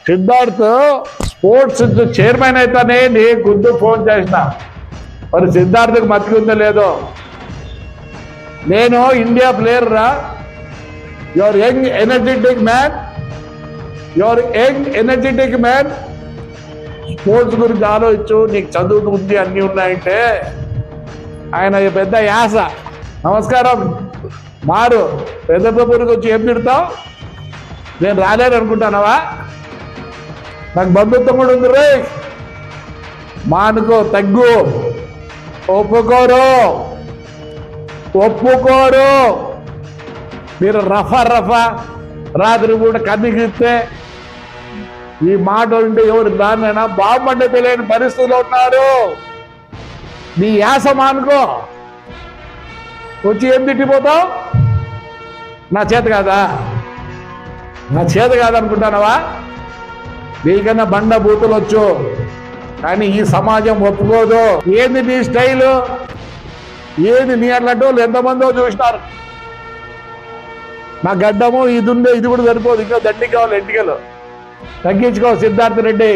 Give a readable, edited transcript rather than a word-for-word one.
Siddharth sports chairman అయితేనే నీ గుద్దు ఫోన్ చేసిన. మరి సిద్ధార్థ్కి మతికి ఉందో లేదో. నేను ఇండియా ప్లేయర్ రా. Your young energetic man, your young energetic man. Sports గురించి ఆలోచించు. నీకు చదువు ఉంది, అన్నీ ఉన్నాయంటే. ఆయన పెద్ద యాస. నమస్కారం మారు. పెద్ద పురికి వచ్చి ఏం తిడతావు? నేను రాలేను అనుకుంటానవా? నాకు బంధుత్వం కూడా ఉంది రే. మానుకో, తగ్గు. ఒప్పుకోరు. మీరు రఫా రాత్రి పూట కన్నిగిస్తే ఈ మాట ఉంటే ఎవరు దాన్నైనా బాగుపడ్డ తెలియని పరిస్థితుల్లో ఉన్నారు. నీ యాస మానుకో. వచ్చి ఏం తిట్టిపోతావు? నా చేత కాదా? నా చేత కాదనుకుంటానవా? నీకన్నా బండ బూతులు వచ్చు, కానీ ఈ సమాజం ఒప్పుకోదు. ఏంది నీ స్టైలు? ఏంది నీ అన్నట్టు వాళ్ళు ఎంతమందో చూసినారు. నా గడ్డము ఇది ఉండే, ఇది కూడా సరిపోదు. ఇంకా దండి కావాలి ఎంటికలు. తగ్గించుకో సిద్ధార్థ రెడ్డి.